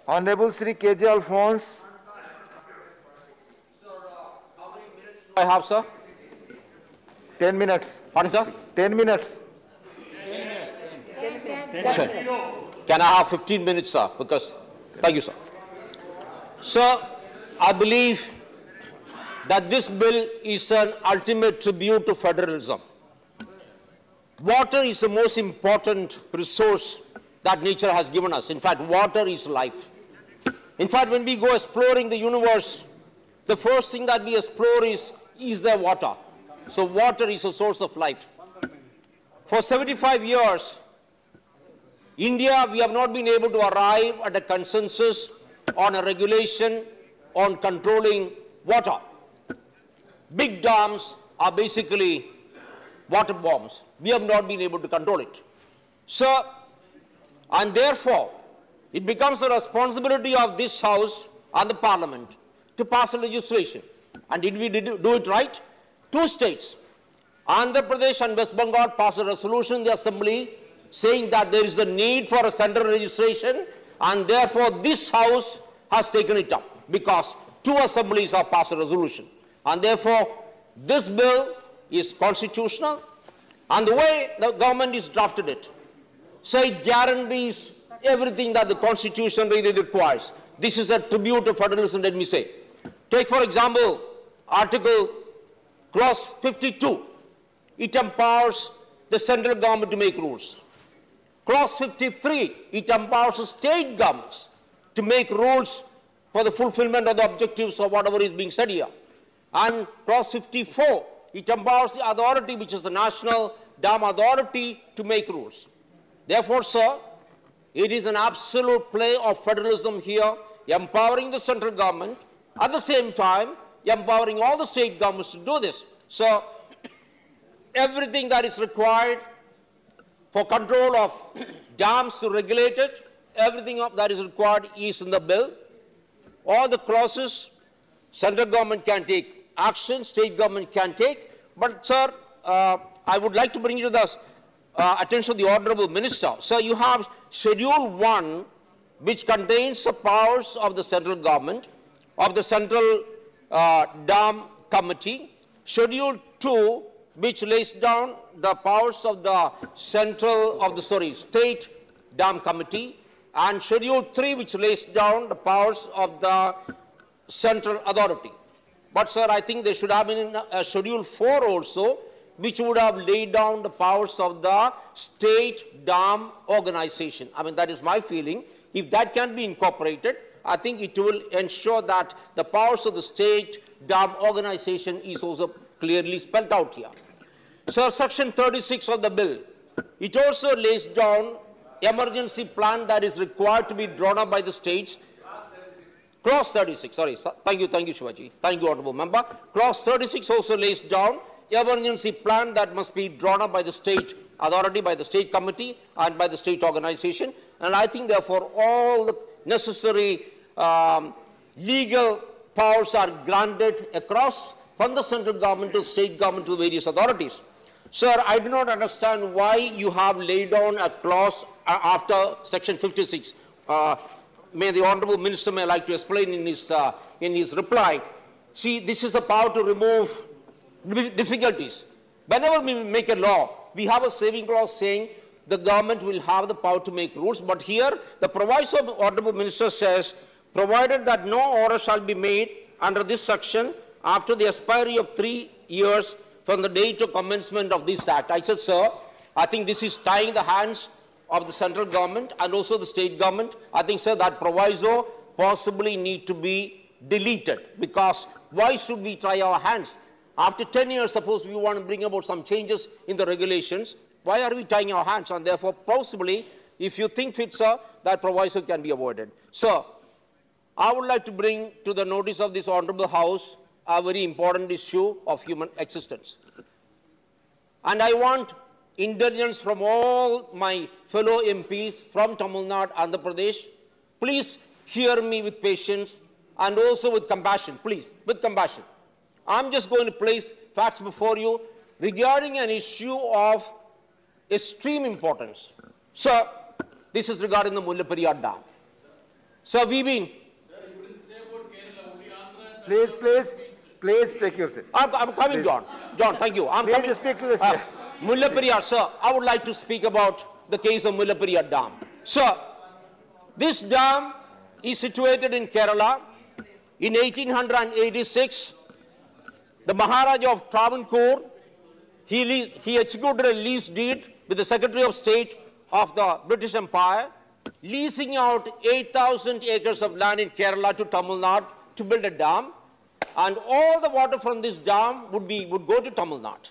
Honorable Sri K.J. Alphons. Sir, how many minutes do I have, sir? 10 minutes. Pardon, sir? 10 minutes. 10. Can I have 15 minutes, sir? Because, thank you, sir. Sir, I believe that this bill is an ultimate tribute to federalism. Water is the most important resource that nature has given us. In fact, water is life. In fact, when we go exploring the universe, the first thing that we explore is there water? So water is a source of life. For 75 years, India, we have not been able to arrive at a consensus on a regulation on controlling water. Big dams are basically water bombs. We have not been able to control it. So, and therefore, it becomes the responsibility of this House and the Parliament to pass a legislation. And did we do it right? 2 states, Andhra Pradesh and West Bengal, passed a resolution in the Assembly saying that there is a need for a central registration, and therefore this House has taken it up because 2 assemblies have passed a resolution. And therefore, this bill is constitutional, and the way the government is drafted it, so it guarantees everything that the Constitution really requires. This is a tribute to federalism, let me say. Take, for example, Clause 52. It empowers the central government to make rules. Clause 53, it empowers the state governments to make rules for the fulfillment of the objectives of whatever is being said here. And Clause 54, it empowers the authority, which is the National Dam Authority, to make rules. Therefore, sir, it is an absolute play of federalism here, empowering the central government, at the same time, empowering all the state governments to do this. So, everything that is required for control of dams to regulate it, everything that is required is in the bill. All the clauses, central government can take action, state government can take. But, sir, I would like to bring you to the attention of the Honorable Minister. So, you have Schedule 1, which contains the powers of the central government, of the Central Dam Committee. Schedule 2, which lays down the powers of the State Dam Committee, and Schedule 3, which lays down the powers of the Central Authority. But, sir, I think there should have been a Schedule 4 also, which would have laid down the powers of the State Dam Organization. I mean, that is my feeling. If that can be incorporated, I think it will ensure that the powers of the State Dam Organization is also clearly spelled out here. So, Section 36 of the bill, it also lays down emergency plan that is required to be drawn up by the states. Clause 36, sorry, thank you, Shivaji. Thank you, Honorable Member. Clause 36 also lays down emergency plan that must be drawn up by the state authority, by the state committee, and by the state organization. And I think, therefore, all the necessary legal powers are granted across from the central government to the state government to the various authorities. Sir, I do not understand why you have laid down a clause after Section 56. May the Honorable Minister may like to explain in his reply. See, this is a power to remove difficulties. Whenever we make a law, we have a saving clause saying the government will have the power to make rules. But here, the proviso of the Honorable Minister says, provided that no order shall be made under this section after the expiry of 3 years from the date of commencement of this act. I said, sir, I think this is tying the hands of the central government and also the state government. I think, sir, that proviso possibly need to be deleted, because why should we tie our hands? After 10 years, suppose we want to bring about some changes in the regulations, why are we tying our hands? And therefore, possibly, if you think fit, sir, that proviso can be avoided. So, I would like to bring to the notice of this Honorable House a very important issue of human existence. And I want intelligence from all my fellow MPs from Tamil Nadu and Andhra Pradesh. Please hear me with patience and also with compassion, please, with compassion. I'm just going to place facts before you regarding an issue of extreme importance. Sir, this is regarding the Mullaperiyar Dam. Sir, we've been. Please take your seat. I'm coming, John. John, thank you. I'm Please coming. speak to the chair. Mullaperiyar, sir, I would like to speak about the case of Mullaperiyar Dam. Sir, this dam is situated in Kerala. In 1886, the Maharaja of Travancore, he executed a lease deed with the Secretary of State of the British Empire, leasing out 8,000 acres of land in Kerala to Tamil Nadu to build a dam, and all the water from this dam would go to Tamil Nadu.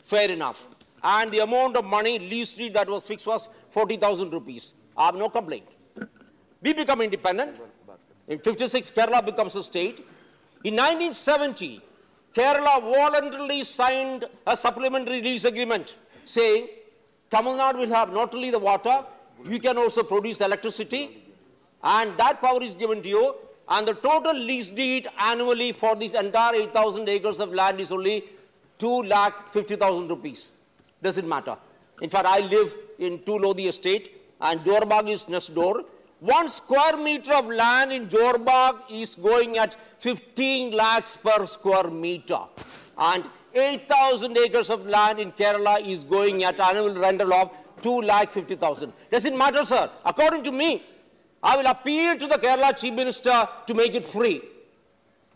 Fair enough. And the amount of money, lease deed that was fixed was 40,000 rupees. I have no complaint. We become independent. In 56, Kerala becomes a state. In 1970, Kerala voluntarily signed a supplementary lease agreement saying Tamil Nadu will have not only the water, you can also produce electricity, and that power is given to you, and the total lease deed annually for this entire 8,000 acres of land is only 2,50,000 rupees. Doesn't matter. In fact, I live in 2 Lodi estate, and Jorbag is next door. 1 square meter of land in Jorbag is going at 15 lakhs per square meter. And 8,000 acres of land in Kerala is going at annual rental of 2,50,000. Does it matter, sir? According to me, I will appeal to the Kerala Chief Minister to make it free.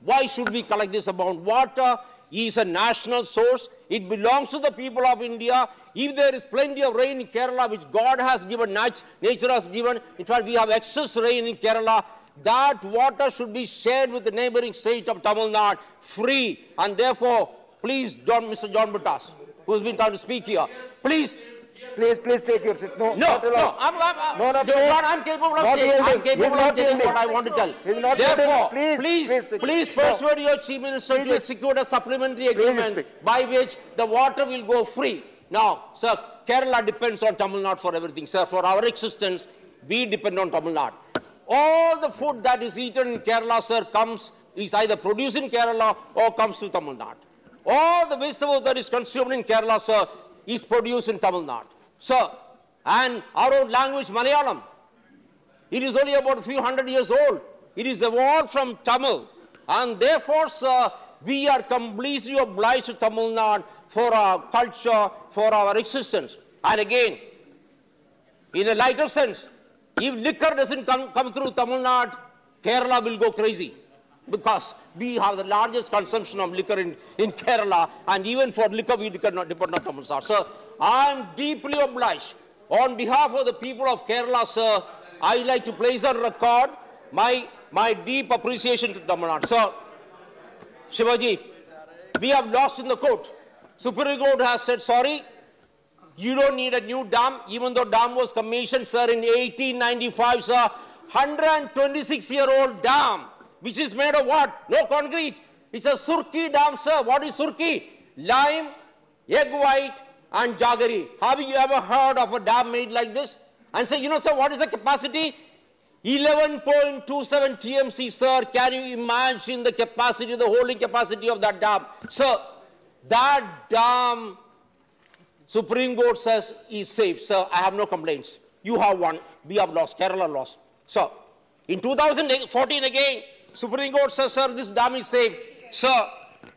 Why should we collect this amount? Water is a national source. It belongs to the people of India. If there is plenty of rain in Kerala, which God has given, nature has given, in fact, we have excess rain in Kerala, that water should be shared with the neighboring state of Tamil Nadu, free. And therefore, please, Mr. John Buttas, who has been trying to speak here, please take your seat. I'm capable of saying what I want to tell. Therefore, please persuade your Chief Minister to execute a supplementary agreement by which the water will go free. Now, sir, Kerala depends on Tamil Nadu for everything, sir. For our existence, we depend on Tamil Nadu. All the food that is eaten in Kerala, sir, is either produced in Kerala or comes to Tamil Nadu. All the vegetable that is consumed in Kerala, sir, is produced in Tamil Nadu. Sir, and our own language, Malayalam, it is only about a few hundred years old. It is evolved from Tamil. And therefore, sir, we are completely obliged to Tamil Nadu for our culture, for our existence. And again, in a lighter sense, if liquor doesn't come through Tamil Nadu, Kerala will go crazy. Because we have the largest consumption of liquor in Kerala, and even for liquor we cannot depend on Tamil Nadu. Sir, I am deeply obliged. On behalf of the people of Kerala, sir, I would like to place on record my deep appreciation to Tamil Nadu. Sir, Shivaji, we have lost in the court. Supreme Court has said, sorry, you don't need a new dam, even though dam was commissioned, sir, in 1895, sir. 126-year-old dam, which is made of what? No concrete. It's a Surki dam, sir. What is Surki? Lime, egg white, and jaggery. Have you ever heard of a dam made like this? And say, you know, sir, what is the capacity? 11.27 TMC, sir. Can you imagine the capacity, the holding capacity of that dam? Sir, that dam, Supreme Court says, is safe. Sir, I have no complaints. You have won. We have lost. Kerala lost. So, in 2014 again, Supreme Court says, sir, this dam is safe. Sir,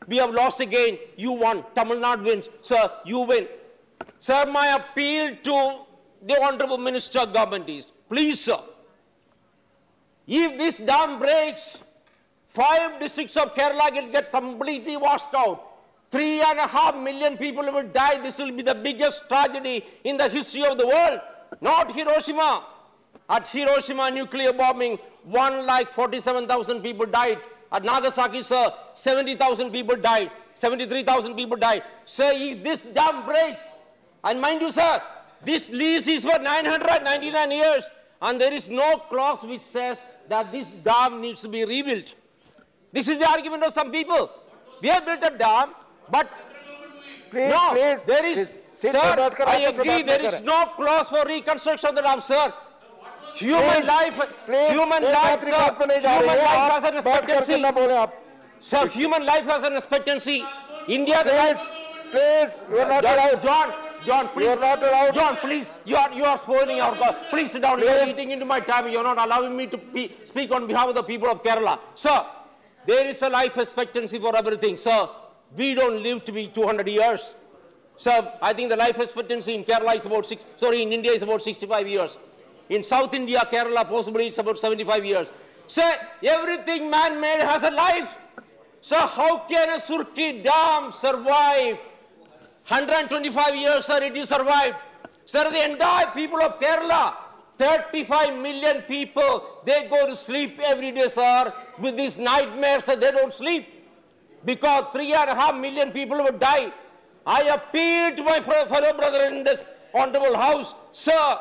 we have lost again. You won. Tamil Nadu wins. Sir, you win. Sir, my appeal to the Honorable Minister of Government is, please, sir, if this dam breaks, 5 districts of Kerala will get completely washed out. 3.5 million people will die. This will be the biggest tragedy in the history of the world. Not Hiroshima. At Hiroshima, nuclear bombing, 1,47,000 people died. At Nagasaki, sir, 70,000 people died. 73,000 people died. Sir, if this dam breaks, and mind you, sir, this lease is for 999 years, and there is no clause which says that this dam needs to be rebuilt. This is the argument of some people. We have built a dam, but there is, sir, I agree, there is no clause for reconstruction of the dam, sir. Human life, sir, human life has an expectancy. Sir, human life has an expectancy. India, please, you are not allowed. John, John, please. You are not allowed. John, please. You are spoiling our God. Please sit down. You are eating into my time. You are not allowing me to speak on behalf of the people of Kerala. Sir, there is a life expectancy for everything. Sir, we don't live to be 200 years. Sir, I think the life expectancy in Kerala is about in India is about 65 years. In South India, Kerala, possibly it's about 75 years. Sir, everything man-made has a life. Sir, how can a Surki Dam survive? 125 years, sir, it is survived. Sir, the entire people of Kerala, 35 million people, they go to sleep every day, sir, with these nightmares, sir, they don't sleep. Because 3.5 million people would die. I appeal to my fellow brethren in this honorable house, sir,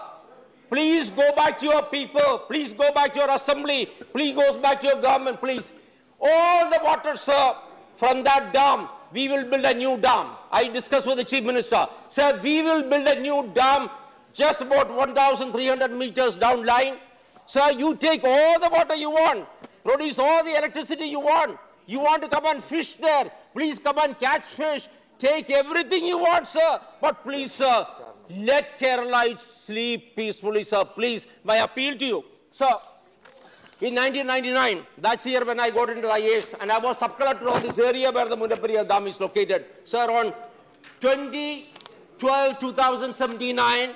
please go back to your people, please go back to your assembly, please go back to your government, please. All the water, sir, from that dam, we will build a new dam. I discussed with the Chief Minister. Sir, we will build a new dam just about 1,300 meters down line. Sir, you take all the water you want, produce all the electricity you want. You want to come and fish there, please come and catch fish. Take everything you want, sir. But please, sir, let Keralites sleep peacefully, sir. Please, my appeal to you. Sir, in 1999, that's the year when I got into IAS, and I was sub-collector of this area where the Mullaperia Dam is located. Sir, on 2012-2079,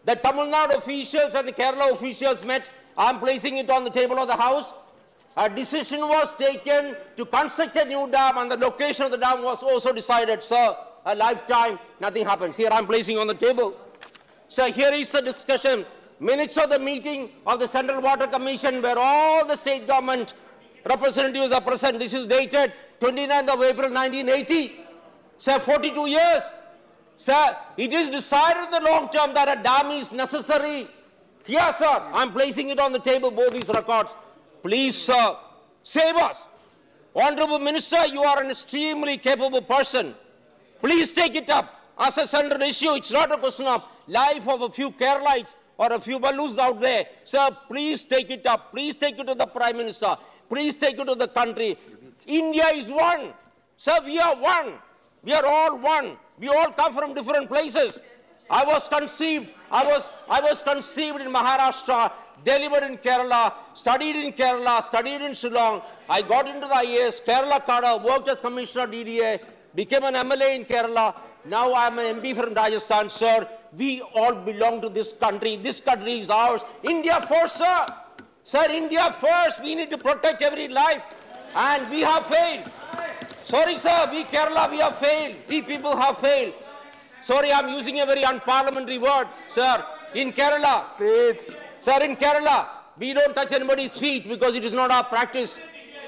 the Tamil Nadu officials and the Kerala officials met. I'm placing it on the table of the House. A decision was taken to construct a new dam, and the location of the dam was also decided. Sir, a lifetime, nothing happens. Here I'm placing on the table. Sir, here is the discussion. Minutes of the meeting of the Central Water Commission where all the state government representatives are present. This is dated 29th of April 1980. Sir, 42 years. Sir, it is decided in the long term that a dam is necessary. Here, sir, I'm placing it on the table, both these records. Please, sir, save us. Honorable Minister, you are an extremely capable person. Please take it up as a central issue. It's not a question of life of a few Keralites or a few Balus out there. Sir, please take it up. Please take it to the Prime Minister. Please take it to the country. India is one. Sir, we are one. We are all one. We all come from different places. I was conceived in Maharashtra, delivered in Kerala, studied in Shillong. I got into the IAS, Kerala Kada, worked as Commissioner DDA, became an MLA in Kerala. Now I am an MP from Rajasthan, sir. We all belong to this country. This country is ours. India first, sir. Sir, India first. We need to protect every life. And we have failed. Sorry, sir. We Kerala, we have failed. We people have failed. Sorry, I'm using a very unparliamentary word, sir. In Kerala, Please. Sir, in Kerala, we don't touch anybody's feet because it is not our practice.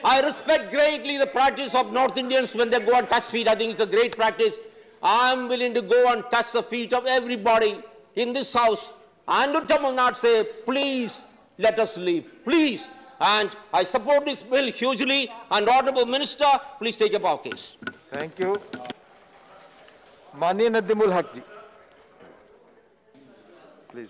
I respect greatly the practice of North Indians when they go and touch feet. I think it's a great practice. I'm willing to go and touch the feet of everybody in this house. And to Tamil Nadu say, please let us leave. Please. And I support this bill hugely. And Honorable Minister, please take up our case. Thank you. Mani Nadimul Haq ji. Please.